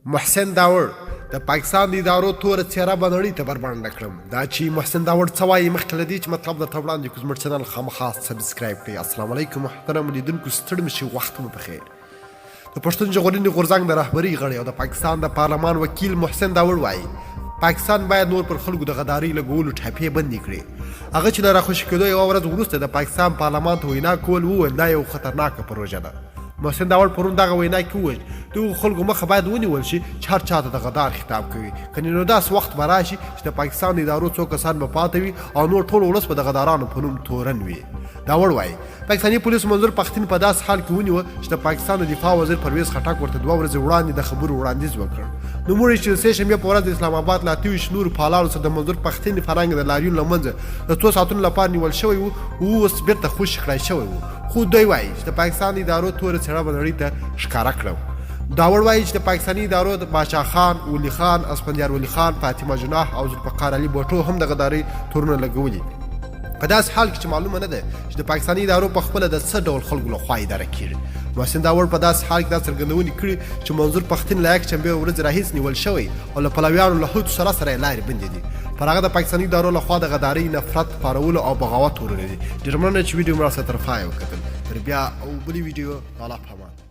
محسن داوډ د پاکستان د ادارو توره څېره به نړۍ ته بربنډه کړم. دا چې محسن داوډ څه وایي مخکې له دې چې مطلب درته وړاندې کړو زموږ چینل خامخا سبسکرایب کړئ. السلام علیکم محترم لیدونکو، ستړي مه شئ، وخت مو بخیر. د پښتون ژغورنې غورځنګ د رهبرۍ غړی او د پاکستان د پارلمان وکیل محسن داوډ وایي پاکستان باید نور پر خلکو د غدارۍ لګولو ټاپې بندې کړي. هغه چې له راخوشي کېدو یوه ورځ وروسته د پاکستان پارلمان ته وینا کول وویل دا یو خطرناکه پروژه ده. محسن داوډ پرون دغه وینا کې وویل د هغو خلکو مخه باید ونیول شي چې هر چا ته د غدار خطاب کوي. کنې نو داسې وخت به راشي چې د پاکستان د ادارو څو کسان به پاته وي او نور ټول ولس به د غدارانو په نوم تورن وي. داوډ وایي پاکستاني پولیسو منظور پښتين په داسې حال کې ونیوه چې د پاکستان د دفاع وزیر پرویز خټک ورته 2 ورځې وړاندې د خبرو وړاندیز وکړ. نوموړي چې د سې شنبې په ورځ د اسلام آباد له 28 نورو فعالانو سره د منظور پښتين فرهنګ د لاریون له منځه د 2 ساعتونو لپاره نیول شوی و او اوس بیرته خوشي کړی شوی و. خو دوی وایي چې د پاکستان ادارو توره څېره به نړۍ ته ښکاره کړم. داوډ وایي چې د پاکستاني ادارو د بادشاه خان، ولي خان، اسفندیار ولي خان، فاطمه جناح او ذوالفقار علي بوټو هم د غدارۍ تورونه لګولي. په داسې حال کې چې معلومه نه ده چې د پاکستاني ادارو په خپله د څه ډول خلکو لخوا اداره کېږي. محسن داوډ په داسې حال کې دا څرګندونې کړي چې منظور پښتين له یکشنبې ورځې راهیسې نیول شوی او له پلویانو له هوټو سره یې لارې بندې دي. پر هغه د پاکستاني ادارو لخوا د غدارۍ، نفرت، پارولو او بغاوت تورونه دي. ډېر مننه چې ویډیو مې راسره تر پایه وکتل. تر بیا او بلې ویډیو، الله پامان.